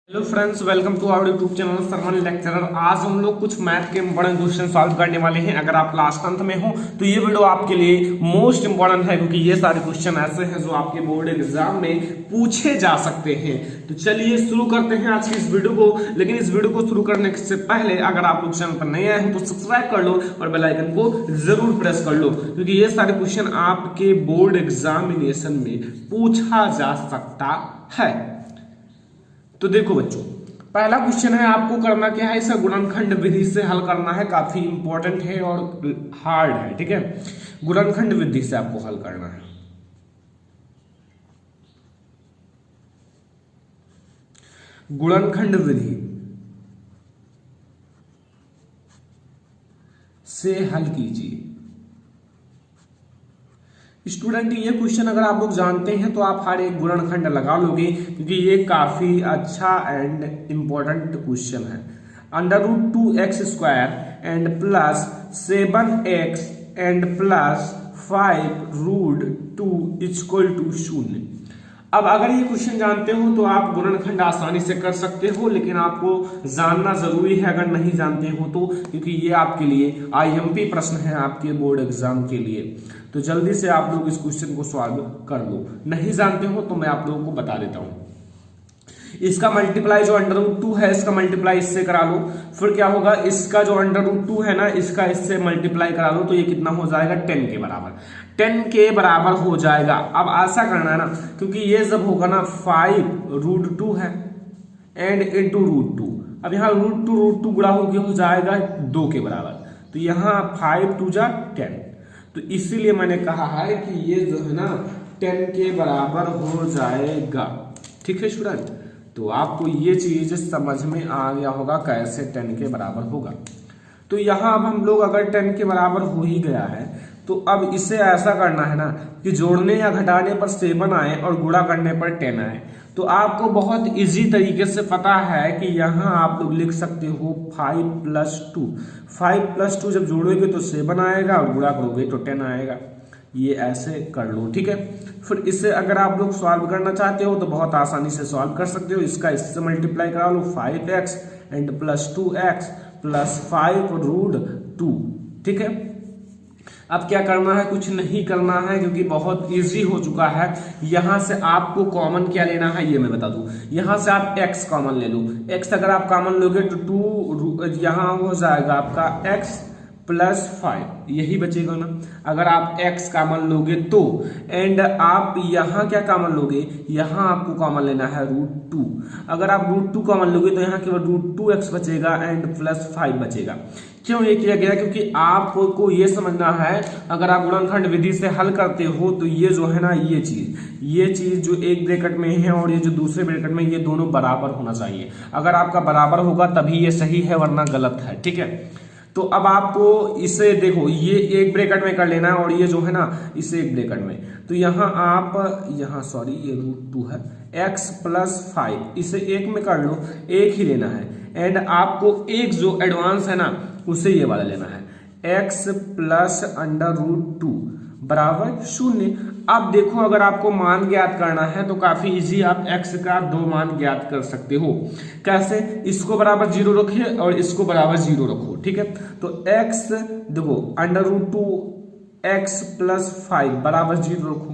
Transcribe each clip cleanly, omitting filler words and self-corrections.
Hello friends, welcome to our YouTube channel sermon lecturer. आज हम लोग कुछ मैथ के इंपॉर्टेंट क्वेश्चन सॉल्व करने वाले हैं। अगर आप लास्ट अंत में हो तो ये वीडियो आपके लिए मोस्ट इंपॉर्टेंट है, क्योंकि ये सारे क्वेश्चन ऐसे हैं जो आपके बोर्ड एग्जाम में पूछे जा सकते हैं। तो चलिए शुरू करते हैं आज की इस वीडियो को। लेकिन इस वीडियो को शुरू करने से पहले अगर आप लोग चैनल पर नए आए हैं तो सब्सक्राइब कर लो और बेल आइकन को जरूर प्रेस कर लो, क्योंकि ये सारे क्वेश्चन आपके बोर्ड एग्जामिनेशन में पूछा जा सकता है। तो देखो बच्चों, पहला क्वेश्चन है, आपको करना क्या है, इसे गुणनखंड विधि से हल करना है। काफी इंपॉर्टेंट है और हार्ड है, ठीक है। गुणनखंड विधि से आपको हल करना है। गुणनखंड विधि से हल कीजिए। स्टूडेंट, ये क्वेश्चन अगर आप लोग जानते हैं तो आप हर एक गुणनखंड लगा लोगे, क्योंकि ये काफी अच्छा एंड इंपॉर्टेंट क्वेश्चन है। √2x² and plus 7x and plus 5√2 = 0। अब अगर ये क्वेश्चन जानते हो तो आप गुणनखंड आसानी से कर सकते हो, लेकिन आपको जानना जरूरी है अगर नहीं जानते हो तो, क्योंकि ये आपके लिए आईएमपी प्रश्न है आपके बोर्ड एग्जाम के लिए। तो जल्दी से आप लोग इस क्वेश्चन को सॉल्व कर लो। नहीं जानते हो तो मैं आप लोगों को बता देता हूं। इसका मल्टीप्लाई जो √2 है, इसका मल्टीप्लाई इससे करा लो। फिर क्या होगा, इसका जो √2 है ना, इसका इससे मल्टीप्लाई करा लो तो ये कितना हो जाएगा, 10 के बराबर। 10 के बराबर हो जाएगा। अब ऐसा करना है ना, क्योंकि ये जब होगा ना 5√2 है एंड इंटू √2। अब यहाँ √2 गुणा हो जाएगा 2 के बराबर। तो यहाँ 5 2 जा 10। तो इसीलिए मैंने कहा है कि ये जो है ना 10 के बराबर हो जाएगा। ठीक है स्टूडेंट, तो आपको ये चीज समझ में आ गया होगा कैसे 10 के बराबर होगा। तो यहां अब हम लोग अगर 10 के बराबर हो ही गया है तो अब इसे ऐसा करना है ना कि जोड़ने या घटाने पर 7 आए और गुणा करने पर 10 आए। तो आपको बहुत इजी तरीके से पता है कि यहां आप लोग लिख सकते हो 5 + 2। 5 + 2 जब जोड़ोगे तो 7 आएगा और गुणा करोगे तो 10 आएगा। ये ऐसे कर लो, ठीक है। फिर इसे अगर आप लोग सॉल्व करना चाहते हो तो बहुत आसानी से सॉल्व कर सकते हो। इसका इससे मल्टीप्लाई करा लो, 5x and plus 2x plus 5√2, ठीक है। अब क्या करना है, कुछ नहीं करना है, क्योंकि बहुत इजी हो चुका है। यहां से आपको कॉमन क्या लेना है ये मैं बता दूं। यहां से आप x कॉमन ले लो। x अगर आप कॉमन लोगे तो 2 यहां हो जाएगा आपका x प्लस 5, यही बचेगा ना। अगर आप x कॉमन लोगे तो, एंड आप यहां क्या कॉमन लोगे, यहां आपको कॉमन लेना है √2। अगर आप √2 कॉमन लोगे तो यहां केवल √2x बचेगा एंड प्लस 5 बचेगा। क्यों ये किया गया, क्योंकि आपको ये समझना है, अगर आप गुणनखंड विधि से हल करते हो तो ये जो है ना ये चीज जो एक ब्रैकेट में है और ये जो दूसरे ब्रैकेट में, ये दोनों बराबर होना चाहिए। अगर आपका बराबर होगा तभी ये सही है, वरना गलत है, ठीक है। तो अब आपको इसे देखो, ये एक ब्रैकेट में कर लेना है और ये जो है ना इसे एक ब्रैकेट में। तो यहाँ आप सॉरी ये √2 है, x प्लस 5 इसे एक में कर लो, एक ही लेना है। एंड आपको एक जो एडवांस है ना उसे ये वाला लेना है, x प्लस √2 बराबर 0। अब देखो, अगर आपको मान ज्ञात करना है तो काफी इजी, आप x का 2 मान ज्ञात कर सकते हो। कैसे, इसको बराबर 0 रखिए और इसको बराबर 0 रखो, ठीक है। तो x देखो √2x प्लस 5 बराबर 0 रखो।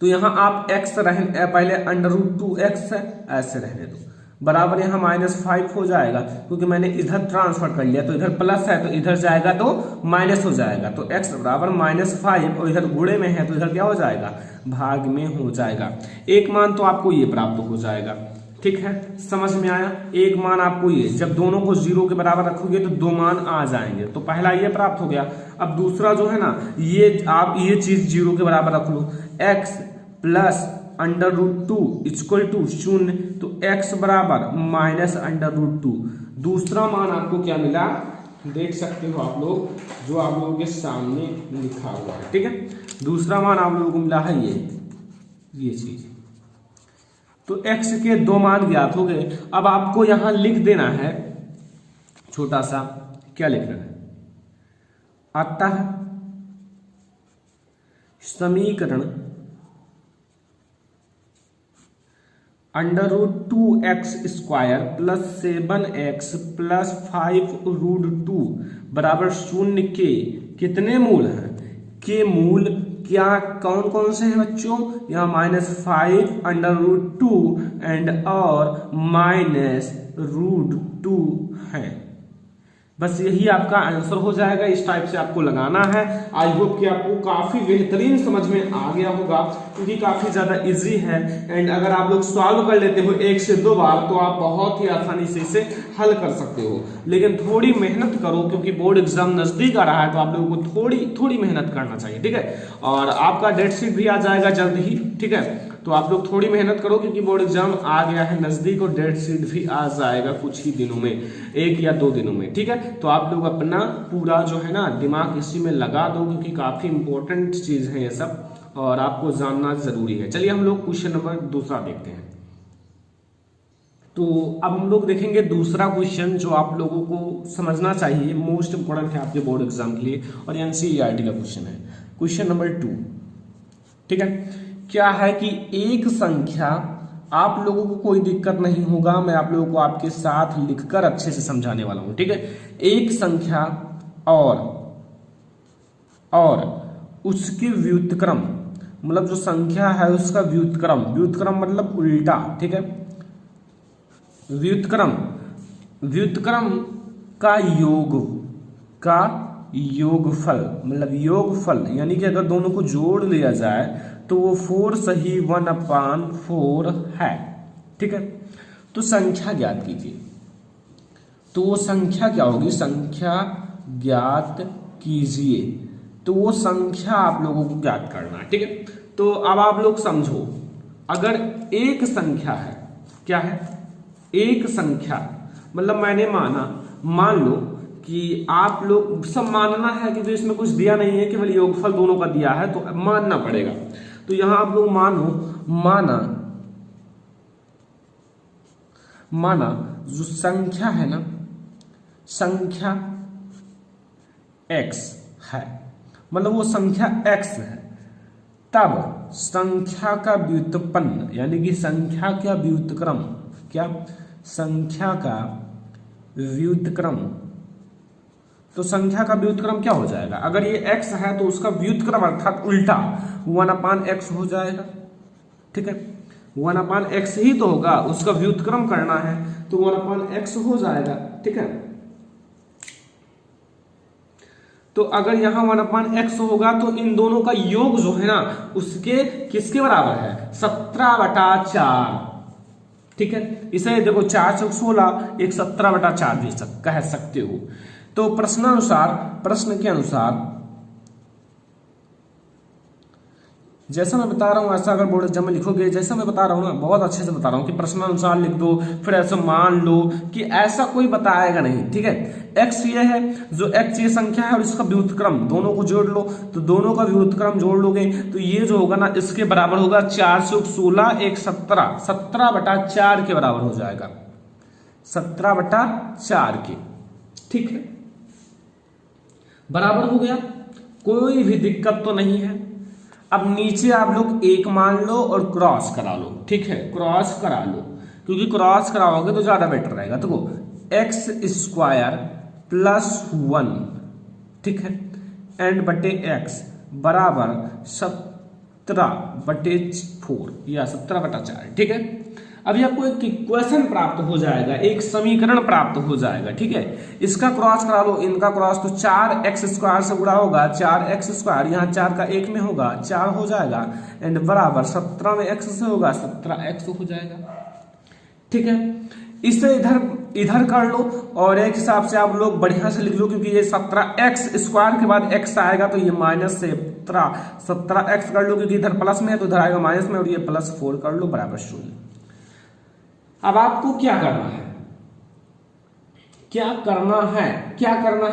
तो यहां आप x पहले √2x है ऐसे रहने दो, बराबर यहाँ -5 हो जाएगा, क्योंकि मैंने इधर ट्रांसफर कर लिया। तो इधर प्लस है तो इधर जाएगा तो माइनस हो जाएगा। तो x बराबर -5 और इधर गुणे में है तो इधर क्या हो जाएगा, भाग में हो जाएगा। एक मान तो आपको ये प्राप्त हो जाएगा, ठीक है। समझ में आया, एक मान आपको ये, जब दोनों को 0 के बराबर रखोगे तो 2 मान आ जाएंगे। तो पहला ये प्राप्त हो गया। अब दूसरा जो है ना, ये आप ये चीज 0 के बराबर रख लो, x प्लस √2 = 0। तो x बराबर -√2। दूसरा मान आपको क्या मिला देख सकते हो आप लोग, जो आप लोगों के सामने लिखा हुआ है, ठीक है। दूसरा मान आप लोगों को मिला है ये चीज। तो x के 2 मान ज्ञात हो गए। अब आपको यहां लिख देना है छोटा सा, क्या लिखना है, अतः समीकरण √2x² प्लस 7x प्लस 5√2 बराबर 0 के कितने मूल हैं? के मूल क्या कौन कौन से हैं बच्चों? यहाँ -5√2 एंड और -√2 है। बस यही आपका आंसर हो जाएगा। इस टाइप से आपको लगाना है। आई होप कि आपको काफी बेहतरीन समझ में आ गया होगा, क्योंकि काफी ज्यादा इजी है। एंड अगर आप लोग सॉल्व कर लेते हो 1 से 2 बार तो आप बहुत ही आसानी से इसे हल कर सकते हो। लेकिन थोड़ी मेहनत करो, क्योंकि बोर्ड एग्जाम नजदीक आ रहा है, तो आप लोगों को थोड़ी मेहनत करना चाहिए, ठीक है। और आपका डेट शीट भी आ जाएगा जल्द ही, ठीक है। तो आप लोग थोड़ी मेहनत करो, क्योंकि बोर्ड एग्जाम आ गया है नजदीक और डेट शीट भी आ जाएगा कुछ ही दिनों में, 1 या 2 दिनों में, ठीक है। तो आप लोग अपना पूरा जो है ना दिमाग इसी में लगा दो, क्योंकि काफी इंपॉर्टेंट चीज है ये सब और आपको जानना जरूरी है। चलिए हम लोग क्वेश्चन नंबर दूसरा देखते हैं। तो अब हम लोग देखेंगे दूसरा क्वेश्चन जो आप लोगों को समझना चाहिए, मोस्ट इंपोर्टेंट है आपके बोर्ड एग्जाम के लिए और एनसीईआरटी का क्वेश्चन है। क्वेश्चन नंबर 2, ठीक है। क्या है कि एक संख्या, आप लोगों को कोई दिक्कत नहीं होगा, मैं आप लोगों को आपके साथ लिखकर अच्छे से समझाने वाला हूं, ठीक है। एक संख्या और उसके व्युत्क्रम, मतलब जो संख्या है उसका व्युत्क्रम, व्युत्क्रम मतलब उल्टा, ठीक है। व्युत्क्रम का योगफल, मतलब योगफल, यानी कि अगर दोनों को जोड़ लिया जाए तो वो 4 सही 1/4 है, ठीक है। तो संख्या ज्ञात कीजिए। तो वो संख्या क्या होगी? संख्या ज्ञात कीजिए। तो वो संख्या आप लोगों को ज्ञात करना है, ठीक है। तो अब आप लोग समझो, अगर एक संख्या है, क्या है? एक संख्या, मतलब मैंने मान लो कि आप लोग सब मानना है, क्योंकि इसमें कुछ दिया नहीं है, केवल योगफल दोनों का दिया है तो मानना पड़ेगा। तो यहां आप लोग माना जो संख्या है ना, संख्या x है, मतलब वो संख्या x है, तब संख्या का व्युत्पन्न यानी कि संख्या का व्युत्क्रम, क्या? संख्या का व्युत्क्रम। तो संख्या का व्युत्क्रम क्या हो जाएगा? अगर ये x है तो उसका व्युत्क्रम अर्थात उल्टा 1/x हो जाएगा, ठीक है। 1/x ही तो होगा, उसका व्युत्क्रम करना है तो 1/x हो जाएगा, ठीक है। तो अगर यहां 1/x होगा तो इन दोनों का योग जो है ना उसके किसके बराबर है? 17/4, ठीक है। इसे देखो 4 × 16, एक 17/4 भी कह सकते हो। तो प्रश्न के अनुसार जैसा मैं बता रहा हूं ऐसा अगर बोर्ड एग्जाम में लिखोगे, जैसा मैं बता रहा हूं ना, बहुत अच्छे से बता रहा हूं कि प्रश्नानुसार लिख दो, फिर ऐसा मान लो कि ऐसा कोई बताएगा नहीं, ठीक है। x ये है, जो x ये संख्या है और इसका व्युत्क्रम दोनों को जोड़ लो, तो दोनों का व्युत्क्रम जोड़ लोगे तो ये जो होगा ना इसके बराबर होगा 4 × 16, एक 17, 17/4 के बराबर हो जाएगा, 17/4 के, ठीक है। बराबर हो गया, कोई भी दिक्कत तो नहीं है। अब नीचे आप लोग 1 मान लो और क्रॉस करा लो, ठीक है, क्रॉस करा लो, क्योंकि क्रॉस कराओगे तो ज्यादा बेटर रहेगा। तो x² + 1, ठीक है, एंड बटे x बराबर 17/4 या 17/4, ठीक है। अभी आपको एक इक्वेशन प्राप्त हो जाएगा, एक समीकरण प्राप्त हो जाएगा, ठीक है। इसका क्रॉस करा लो, इनका क्रॉस, तो 4x² से गुणा होगा 4x², यहाँ 4 का 1 में होगा 4 हो जाएगा, एंड बराबर 17 में x से होगा 17x हो जाएगा, ठीक है। इसे इधर कर लो और एक हिसाब से आप लोग बढ़िया से लिख लो, क्योंकि ये 17x² के बाद x आएगा तो ये -17x कर लो, क्योंकि इधर प्लस में है तो इधर आएगा माइनस में, और ये +4 कर लो बराबर 0। अब आपको क्या करना है?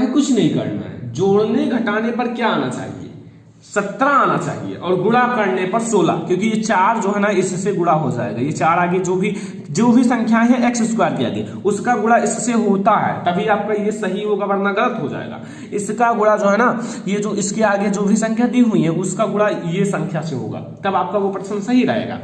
कुछ नहीं करना है। जोड़ने घटाने पर क्या आना चाहिए? 17 आना चाहिए, और गुणा करने पर 16, क्योंकि ये 4 जो है ना इससे गुणा हो जाएगा। ये 4 आगे जो भी संख्याएं हैं x² के आगे उसका गुणा इससे होता है, तभी आपका ये सही होगा, वरना गलत हो जाएगा। इसका गुणा जो है ना, ये जो इसके आगे जो भी संख्या दी हुई है उसका गुणा ये संख्या से होगा, तब आपका वो प्रश्न सही रहेगा,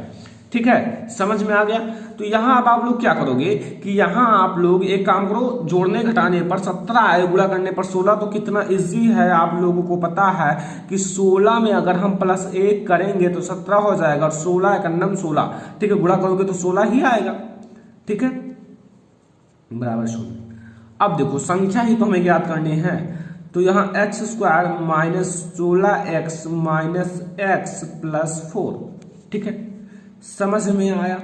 ठीक है। समझ में आ गया? तो यहाँ अब आप लोग क्या करोगे कि यहाँ आप लोग एक काम करो, जोड़ने घटाने पर 17 आए, गुणा करने पर 16, तो कितना इजी है आप लोगों को पता है कि 16 में अगर हम +1 करेंगे तो 17 हो जाएगा, और 16 एकन्नम 16, ठीक है, गुणा करोगे तो 16 ही आएगा, ठीक है, बराबर 0। अब देखो संख्या ही तो हमें ज्ञात करनी है, तो यहाँ x² - 16x - x + 4, ठीक है, समझ में आया।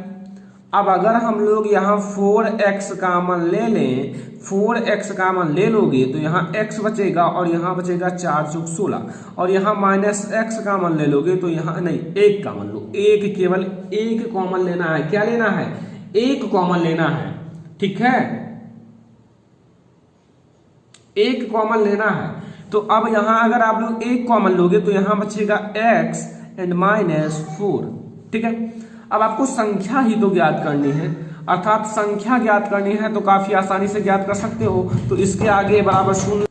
अब अगर हम लोग यहाँ 4x कॉमन ले लें, 4x कॉमन ले लोगे तो यहाँ x बचेगा और यहाँ बचेगा 4 × 16, और यहाँ -x कॉमन ले लोगे तो यहाँ नहीं, 1 कॉमन लो, एक केवल 1 कॉमन लेना है। क्या लेना है? 1 कॉमन लेना है, ठीक है, 1 कॉमन लेना है। तो अब यहाँ अगर आप लोग 1 कॉमन लोगे तो यहाँ बचेगा x एंड -4, ठीक है। अब आपको संख्या ही तो ज्ञात करनी है, अर्थात संख्या ज्ञात करनी है तो काफी आसानी से ज्ञात कर सकते हो। तो इसके आगे बराबर 0,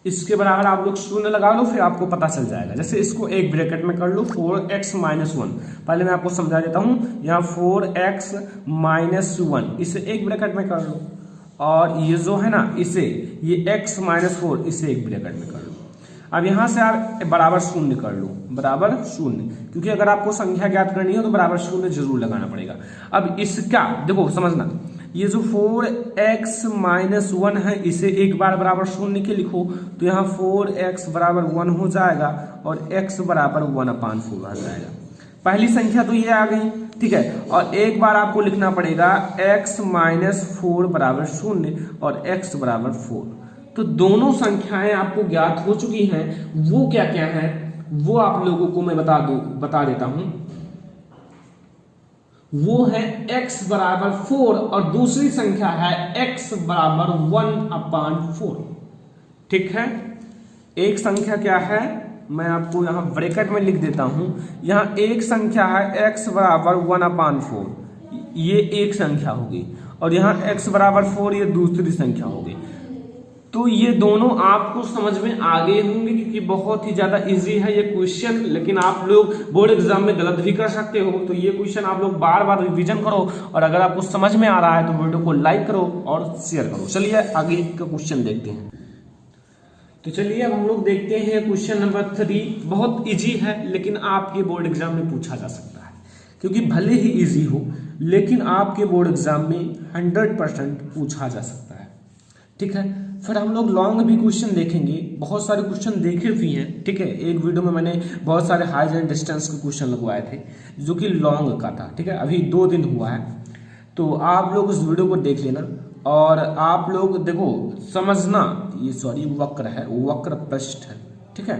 इसके बराबर आप लोग 0 लगा लो, फिर आपको पता चल जाएगा। जैसे इसको एक ब्रैकेट में कर लो, 4x - 1, पहले मैं आपको समझा देता हूं, यहाँ 4x - 1 इसे एक ब्रैकेट में कर लो, और ये जो है ना इसे, ये x - 4 इसे एक ब्रैकेट में कर लो। अब यहां से आप बराबर 0 कर लो, बराबर 0, क्योंकि अगर आपको संख्या ज्ञात करनी हो तो बराबर 0 जरूर लगाना पड़ेगा। अब इसका देखो समझना, ये जो 4x - 1 है इसे एक बार बराबर 0 के लिखो, तो यहाँ 4x = 1 हो जाएगा और x = 1/4 आ जाएगा। पहली संख्या तो ये आ गई, ठीक है, और एक बार आपको लिखना पड़ेगा x - 4 = 0 और x = 4। तो दोनों संख्याएं आपको ज्ञात हो चुकी हैं। वो क्या क्या है वो आप लोगों को मैं बता देता हूं। वो है x = 4 और दूसरी संख्या है x = 1/4, ठीक है। एक संख्या क्या है, मैं आपको यहां ब्रैकेट में लिख देता हूं। यहां एक संख्या है x = 1/4, ये एक संख्या होगी, और यहां x = 4 ये दूसरी संख्या होगी। तो ये दोनों आपको समझ में आ गए होंगे, क्योंकि बहुत ही ज्यादा इजी है ये क्वेश्चन, लेकिन आप लोग बोर्ड एग्जाम में गलत भी कर सकते हो। तो ये क्वेश्चन आप लोग बार बार रिवीजन करो, और अगर आपको समझ में आ रहा है तो वीडियो को लाइक करो और शेयर करो। चलिए आगे का क्वेश्चन देखते हैं। तो चलिए अब हम लोग देखते हैं क्वेश्चन नंबर 3। बहुत इजी है, लेकिन आपके बोर्ड एग्जाम में पूछा जा सकता है, क्योंकि भले ही इजी हो लेकिन आपके बोर्ड एग्जाम में 100% पूछा जा सकता है, ठीक है। फिर हम लोग लॉन्ग भी क्वेश्चन देखेंगे, बहुत सारे क्वेश्चन देखे भी हैं, ठीक है। एक वीडियो में मैंने बहुत सारे हाइट एंड डिस्टेंस के क्वेश्चन लगवाए थे जो कि लॉन्ग का था, ठीक है। अभी 2 दिन हुआ है, तो आप लोग उस वीडियो को देख लेना, और आप लोग देखो समझना, ये सॉरी वक्र है, वक्र पृष्ठ है, ठीक है।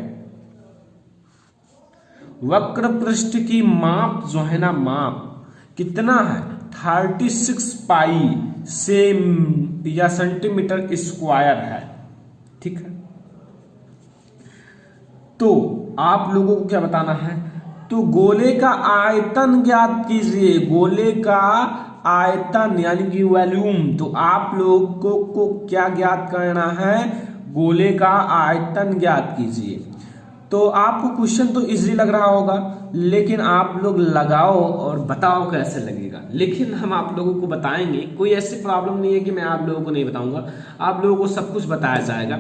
वक्र पृष्ठ की माप जो है ना, माप कितना है, 36 पाई से या सेंटीमीटर स्क्वायर है, ठीक है। तो आप लोगों को क्या बताना है, तो गोले का आयतन ज्ञात कीजिए, गोले का आयतन यानी कि वॉल्यूम। तो आप लोगों को क्या ज्ञात करना है, गोले का आयतन ज्ञात कीजिए। तो आपको क्वेश्चन तो इजी लग रहा होगा, लेकिन आप लोग लगाओ और बताओ कैसे लगेगा। लेकिन हम आप लोगों को बताएंगे, कोई ऐसी प्रॉब्लम नहीं है कि मैं आप लोगों को नहीं बताऊंगा, आप लोगों को सब कुछ बताया जाएगा,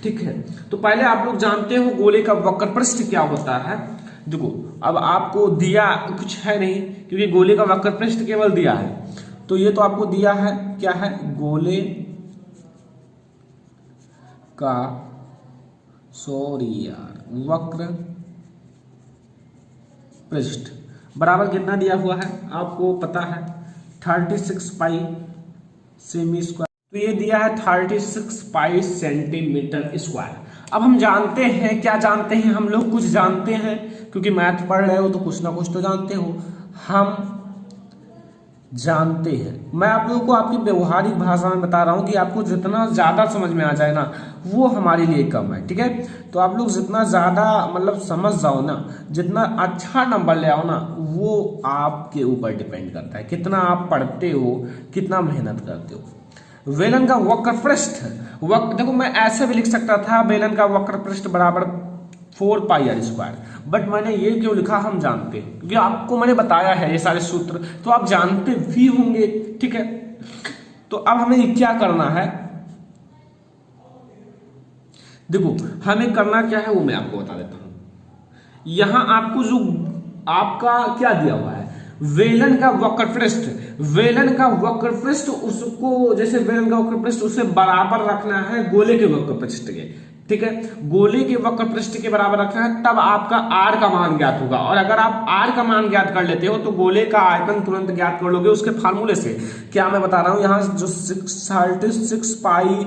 ठीक है। तो पहले आप लोग जानते हो गोले का वक्र पृष्ठ क्या होता है। देखो अब आपको दिया कुछ है नहीं, क्योंकि गोले का वक्र पृष्ठ केवल दिया है। तो ये तो आपको दिया है, क्या है, गोले का, सॉरी यार, वक्र पृष्ठ बराबर कितना दिया हुआ है आपको पता है, 36 पाई सेमी स्क्वायर। तो ये दिया है 36 पाई सेंटीमीटर स्क्वायर। अब हम जानते हैं, क्या जानते हैं, हम लोग कुछ जानते हैं, क्योंकि मैथ पढ़ रहे हो तो कुछ ना कुछ तो जानते हो। हम जानते हैं, मैं आप लोगों को आपकी व्यवहारिक भाषा में बता रहा हूं कि आपको जितना ज्यादा समझ में आ जाए ना वो हमारे लिए कम है, ठीक है। तो आप लोग जितना ज्यादा मतलब समझ जाओ ना, जितना अच्छा नंबर ले आओ ना, वो आपके ऊपर डिपेंड करता है, कितना आप पढ़ते हो, कितना मेहनत करते हो। बेलन का वक्र पृष्ठ, देखो मैं ऐसे भी लिख सकता था, बेलन का वक्र पृष्ठ बराबर 4 पाई r स्क्वायर। बट मैंने ये क्यों लिखा हम जानते हैं, क्योंकि आपको मैंने बताया है ये सारे सूत्र तो आप जानते भी होंगे। ठीक है, तो अब हमें क्या करना है, देखो हमें करना क्या है वो मैं आपको बता देता हूं। यहां आपको जो आपका क्या दिया हुआ है, वेलन का वक्रपृष्ठ, वेलन का वक्रपृष्ठ उसको, जैसे वेलन का वक्रपृष्ठ उसे बराबर रखना है गोले के वक्रपृष्ठ के। ठीक है, गोले के वक्रपृष्ठ के बराबर रखना है, तब आपका आर का मान ज्ञात होगा। और अगर आप आर का मान ज्ञात कर लेते हो तो गोले का आयतन तुरंत ज्ञात कर लोगे उसके फार्मूले से। क्या मैं बता रहा हूं, यहाँ जो 636 पाई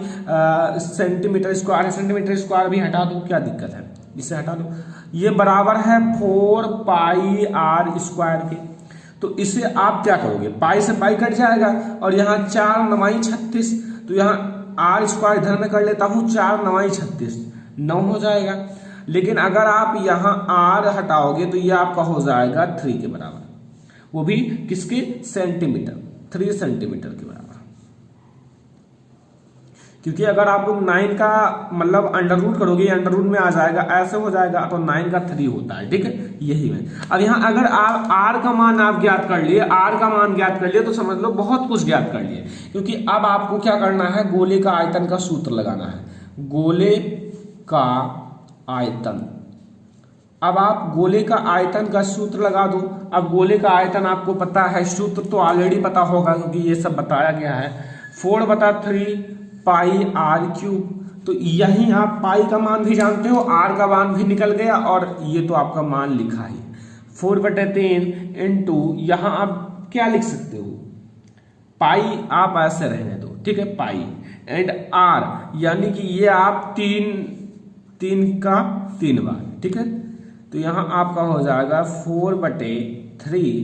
सेंटीमीटर स्क्वायर है, सेंटीमीटर स्क्वायर भी हटा दो, क्या दिक्कत है, इसे हटा दो। ये बराबर है 4 पाई आर स्क्वायर के। तो इसे आप क्या करोगे, पाई से पाई कट जाएगा और यहाँ 4 9 36, तो यहाँ आर स्क्वायर इधर में कर लेता हूं, 4 9 36 9 हो जाएगा। लेकिन अगर आप यहाँ आर हटाओगे तो ये आपका हो जाएगा 3 के बराबर, वो भी किसके, सेंटीमीटर, 3 सेंटीमीटर के बराबर। क्योंकि अगर आप लोग 9 का मतलब अंडर रूट करोगे, अंडर रूट में आ जाएगा, ऐसे हो जाएगा, तो 9 का 3 होता है। ठीक है, यही है। अब यहाँ अगर आप आर का मान आप ज्ञात कर लिए, आर का मान ज्ञात कर लिए तो समझ लो बहुत कुछ ज्ञात कर लिए। क्योंकि अब आपको क्या करना है, गोले का आयतन का सूत्र लगाना है, गोले का आयतन। अब आप गोले का आयतन का सूत्र लगा दो। अब गोले का आयतन आपको पता है, सूत्र तो ऑलरेडी पता होगा क्योंकि ये सब बताया गया है, 4/3 पाई आर क्यूब। तो यही आप पाई का मान भी जानते हो, आर का मान भी निकल गया और ये तो आपका मान लिखा है 4/3 इंटू, यहां आप क्या लिख सकते हो, पाई आप ऐसे रहने दो। ठीक है, पाई एंड आर, यानी कि ये आप 3 का 3 बार। ठीक है, तो यहां आपका हो जाएगा 4/3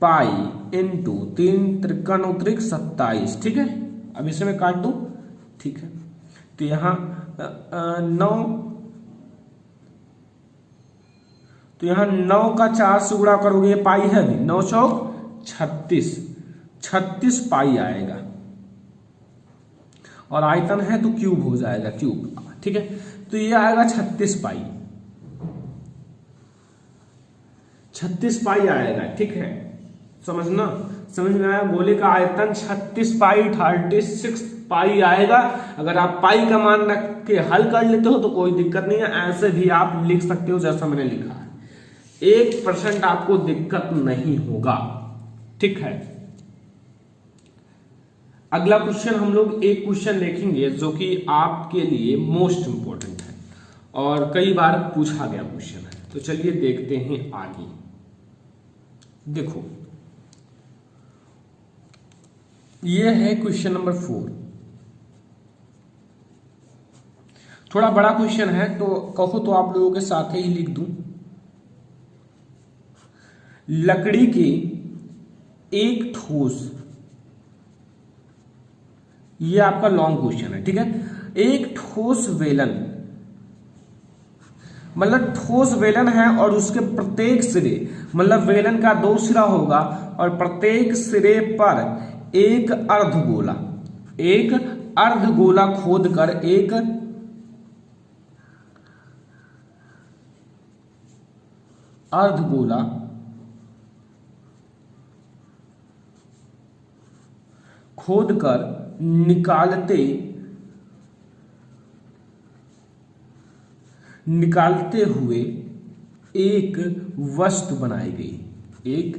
पाई इंटू 3 त्रिकन 27। ठीक है, अब इसे मैं काट दूं। ठीक है, तो यहां 9, तो यहां 9 का 4 से गुणा करोगे, पाई है भी, 9 चौक 36 पाई आएगा। और आयतन है तो क्यूब हो जाएगा, क्यूब। ठीक है, तो ये आएगा 36 पाई, 36 पाई आएगा। ठीक है, समझना, समझ में आया। गोले का आयतन 36 पाई 36 पाई आएगा। अगर आप पाई का मान रख के हल कर लेते हो तो कोई दिक्कत नहीं है, ऐसे भी आप लिख सकते हो जैसा मैंने लिखा है, 1% आपको दिक्कत नहीं होगा। ठीक है, अगला क्वेश्चन हम लोग एक क्वेश्चन देखेंगे जो कि आपके लिए मोस्ट इंपॉर्टेंट है और कई बार पूछा गया क्वेश्चन है। तो चलिए देखते हैं आगे। देखो, ये है क्वेश्चन नंबर 4। थोड़ा बड़ा क्वेश्चन है तो कहो तो आप लोगों के साथ ही लिख दूं। लकड़ी के एक ठोस, ये आपका लॉन्ग क्वेश्चन है। ठीक है, एक ठोस वेलन, मतलब ठोस वेलन है और उसके प्रत्येक सिरे, मतलब वेलन का 2 सिरा होगा और प्रत्येक सिरे पर एक अर्धगोला खोदकर एक अर्धगोला खोदकर निकालते हुए एक वस्तु बनाई गई। एक,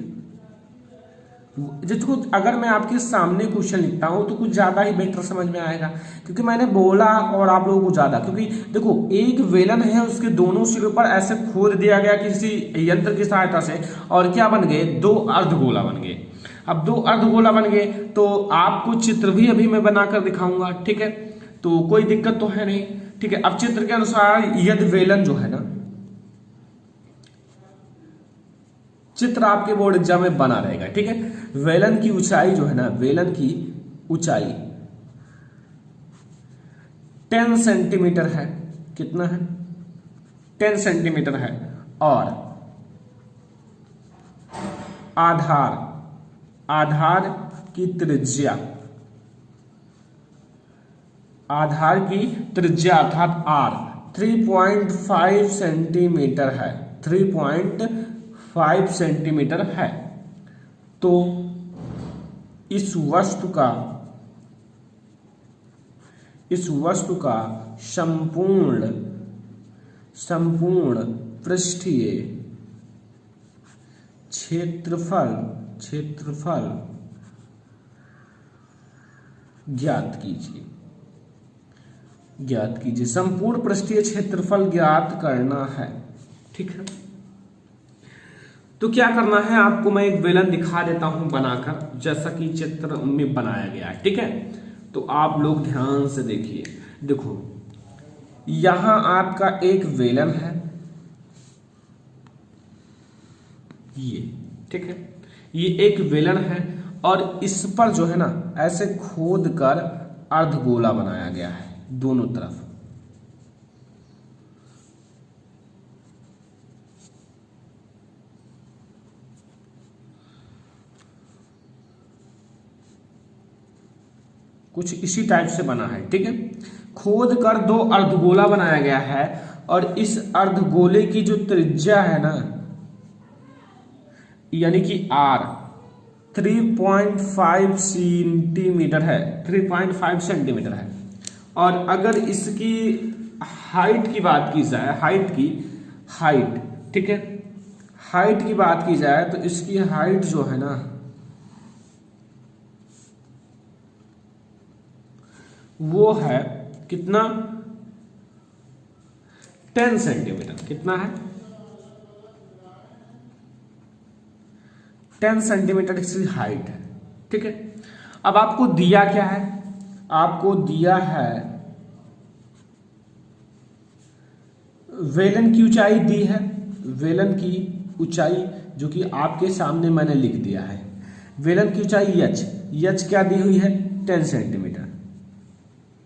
जिसको अगर मैं आपके सामने क्वेश्चन लिखता हूं तो कुछ ज्यादा ही बेटर समझ में आएगा, क्योंकि मैंने बोला और आप लोगों को ज्यादा, क्योंकि देखो एक वेलन है, उसके दोनों सिरों पर ऐसे खोद दिया गया किसी यंत्र की सहायता से, और क्या बन गए, 2 अर्धगोला बन गए। अब 2 अर्धगोला बन गए तो आपको चित्र भी अभी मैं बनाकर दिखाऊंगा। ठीक है, तो कोई दिक्कत तो है नहीं। ठीक है, अब चित्र के अनुसार यदि वेलन जो है ना, चित्र आपके बोर्ड एग्जाम में बना रहेगा। ठीक है, वेलन की ऊंचाई जो है ना, वेलन की ऊंचाई 10 सेंटीमीटर है। कितना है, 10 सेंटीमीटर है। और आधार की त्रिज्या अर्थात आर 3.5 सेंटीमीटर है। 3.5 सेंटीमीटर है। तो इस वस्तु का संपूर्ण पृष्ठीय क्षेत्रफल ज्ञात कीजिए। संपूर्ण पृष्ठीय क्षेत्रफल ज्ञात करना है। ठीक है, तो क्या करना है आपको, मैं एक बेलन दिखा देता हूं बनाकर, जैसा कि चित्र में बनाया गया है। ठीक है, तो आप लोग ध्यान से देखिए। देखो, यहां आपका एक बेलन है, ये, ठीक है, ये एक बेलन है और इस पर जो है ना ऐसे खोद कर अर्धगोला बनाया गया है दोनों तरफ। कुछ इसी टाइप से बना है। ठीक है, खोद कर दो अर्धगोला बनाया गया है और इस अर्धगोले की जो त्रिज्या है ना, यानी कि R 3.5 सेंटीमीटर है, 3.5 सेंटीमीटर है। और अगर इसकी हाइट की बात की जाए, हाइट, ठीक है, हाइट की बात की जाए तो इसकी हाइट जो है ना वो है कितना, 10 सेंटीमीटर। कितना है, 10 सेंटीमीटर इसकी हाइट है। ठीक है, अब आपको दिया क्या है, आपको दिया है वेलन की ऊंचाई दी है, वेलन की ऊंचाई जो कि आपके सामने मैंने लिख दिया है। वेलन की ऊंचाई एच क्या दी हुई है, 10 सेंटीमीटर,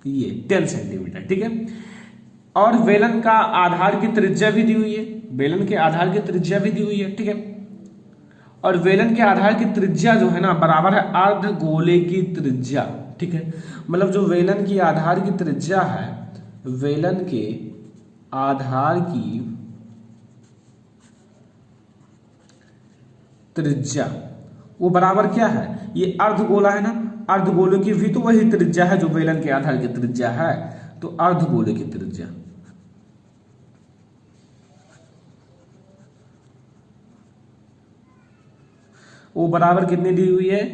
ये 10 सेंटीमीटर। ठीक है, और वेलन का आधार की त्रिज्या भी दी हुई है, वेलन के आधार की त्रिज्या भी दी हुई है। ठीक है, और वेलन के आधार की त्रिज्या जो है ना बराबर है अर्धगोले की त्रिज्या। ठीक है, मतलब जो वेलन की आधार की त्रिज्या है, वेलन के आधार की त्रिज्या वो बराबर क्या है, ये अर्धगोला है ना, अर्धगोले की भी तो वही त्रिज्या है जो वेलन के आधार की त्रिज्या है, तो अर्धगोले की त्रिज्या वो बराबर कितनी दी हुई है,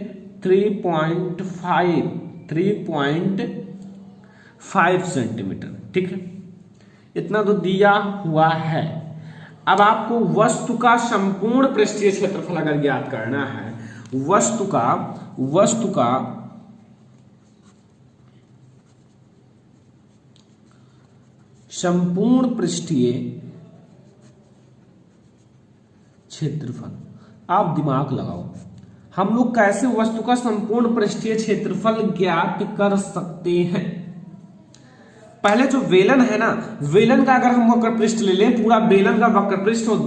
3.5 सेंटीमीटर। ठीक है, इतना तो दिया हुआ है। अब आपको वस्तु का संपूर्ण पृष्ठीय क्षेत्रफल अगर ज्ञात करना है, वस्तु का संपूर्ण पृष्ठीय क्षेत्रफल, आप दिमाग लगाओ, हम लोग कैसे वस्तु का संपूर्ण पृष्ठीय क्षेत्रफल ज्ञात कर सकते हैं। पहले जो वेलन है ना, वेलन का अगर हम वक्र पृष्ठ ले लें, पूरा वेलन का वक्र पृष्ठ और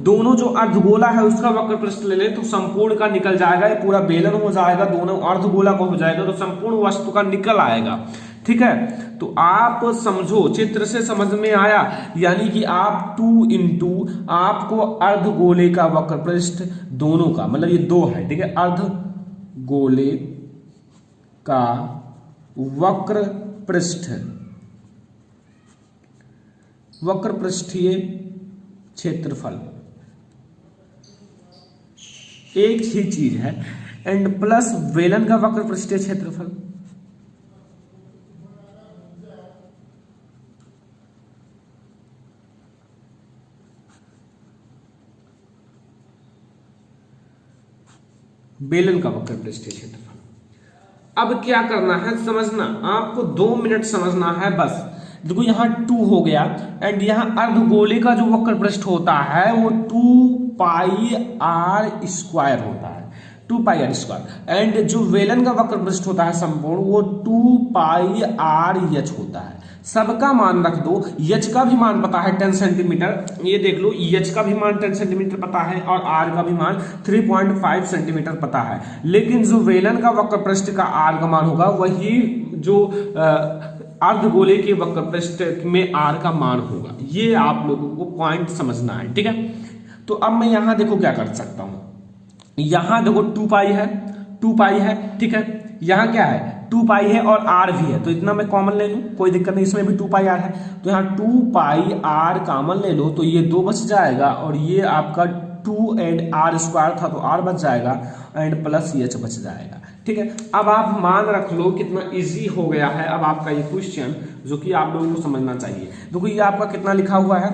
दोनों जो अर्धगोला है उसका वक्र पृष्ठ ले लें तो संपूर्ण का निकल जाएगा, ये पूरा वेलन हो जाएगा, दोनों अर्धगोला का हो जाएगा, तो संपूर्ण वस्तु का निकल आएगा। ठीक है, तो आप समझो, चित्र से समझ में आया, यानी कि आप 2 इंटू आपको अर्धगोले का वक्र पृष्ठ दोनों का, मतलब ये 2 है। ठीक है, अर्धगोले का वक्र पृष्ठीय क्षेत्रफल एक ही चीज है, एंड प्लस वेलन का वक्र पृष्ठीय क्षेत्रफल, बेलन का वक्र पृष्ठीय क्षेत्रफल। अब क्या करना है, समझना, आपको 2 मिनट समझना है बस। देखो यहाँ 2 हो गया, एंड यहाँ अर्धगोले का जो वक्र पृष्ठ होता है वो 2 पाई आर स्क्वायर होता है, 2 पाई आर स्क्वायर, एंड जो वेलन का वक्र पृष्ठ होता है संपूर्ण वो 2 पाई आर एच होता है। सबका मान रख दो, एच का भी मान पता है 10 सेंटीमीटर, ये देख लो, एच का भी मान 10 सेंटीमीटर पता है और आर का भी मान 3.5 सेंटीमीटर पता है। लेकिन जो वेलन का वक्र पृष्ठ का आर का मान होगा वही जो अर्धगोले के वक्रपृष्ठ में r का मान होगा। ये आप लोगों को पॉइंट समझना है, ठीक है। तो अब मैं यहां देखो क्या कर सकता हूं, यहां देखो 2 पाई है, ठीक है। यहां क्या है 2 पाई है और r भी है, तो इतना मैं कॉमन ले लूं, कोई दिक्कत नहीं, इसमें भी 2 पाई r है, तो यहाँ 2 पाई r कॉमन ले लो, तो ये 2 बच जाएगा और ये आपका 2 एंड r स्क्वायर था तो r बच जाएगा एंड प्लस h बच जाएगा, ठीक है। अब आप मान रख लो कितना इजी हो गया है अब आपका ये क्वेश्चन, जो कि आप लोगों को समझना चाहिए। देखो ये आपका कितना लिखा हुआ है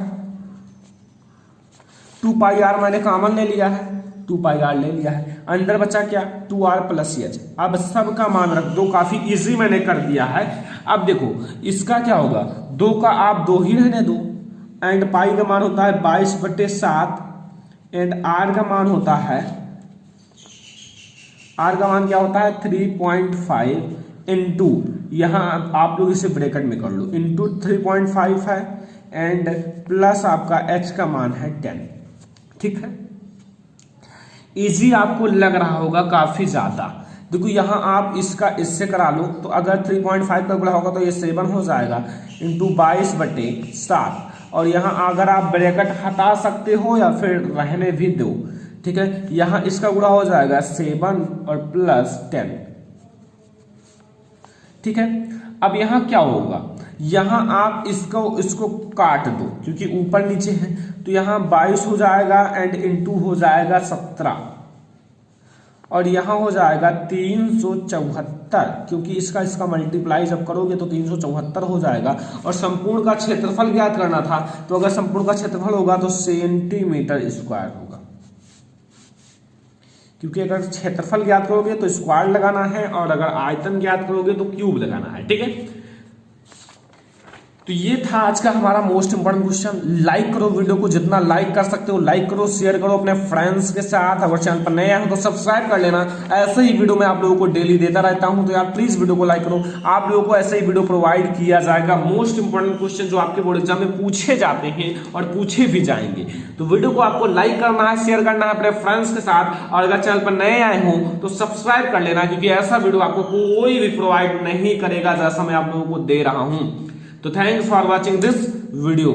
2 पाई r मैंने कॉमन ले लिया है, 2 पाई r ले लिया है, अंदर बचा क्या 2r प्लस h। अब सबका मान रख दो, काफी इजी मैंने कर दिया है। अब देखो इसका क्या होगा, 2 का आप 2 ही रहने दो एंड पाई का मान होता है 22/7 एंड r का मान होता है, r का मान क्या होता है 3.5 इंटू, यहां आप लोग इसे ब्रैकेट में कर लो, इंटू 3.5 है एंड प्लस आपका h का मान है 10, ठीक है। इजी आपको लग रहा होगा काफी ज्यादा। देखो यहां आप इसका इससे करा लो, तो अगर 3.5 का गुणा होगा तो ये 7 हो जाएगा इंटू 22/7, और यहां अगर आप ब्रैकेट हटा सकते हो या फिर रहने भी दो, ठीक है। यहां इसका गुणा हो जाएगा 7 और प्लस 10, ठीक है। अब यहां क्या होगा, यहां आप इसको काट दो क्योंकि ऊपर नीचे है, तो यहां 22 हो जाएगा एंड इंटू हो जाएगा 17 और यहां हो जाएगा 374, क्योंकि इसका मल्टीप्लाई जब करोगे तो 374 हो जाएगा। और संपूर्ण का क्षेत्रफल ज्ञात करना था, तो अगर संपूर्ण का क्षेत्रफल होगा तो सेंटीमीटर स्क्वायर होगा, क्योंकि अगर क्षेत्रफल ज्ञात करोगे तो स्क्वायर लगाना है और अगर आयतन ज्ञात करोगे तो क्यूब लगाना है, ठीक है। तो ये था आज का हमारा मोस्ट इंपोर्टेंट क्वेश्चन। लाइक करो वीडियो को, जितना लाइक कर सकते हो लाइक करो, शेयर करो अपने फ्रेंड्स के साथ। अगर चैनल पर नए आए हो तो सब्सक्राइब कर लेना, ऐसे ही वीडियो मैं आप लोगों को डेली देता रहता हूं, तो यार प्लीज वीडियो को लाइक करो। आप लोगों को ऐसे ही वीडियो प्रोवाइड किया जाएगा, मोस्ट इंपोर्टेंट क्वेश्चन जो आपके बोर्ड एग्जाम में पूछे जाते हैं और पूछे भी जाएंगे। तो वीडियो को आपको लाइक करना है, शेयर करना है अपने फ्रेंड्स के साथ, और अगर चैनल पर नए आए हो तो सब्सक्राइब कर लेना, क्योंकि ऐसा वीडियो आपको कोई भी प्रोवाइड नहीं करेगा जैसा मैं आप लोगों को दे रहा हूं। तो thanks for watching this video.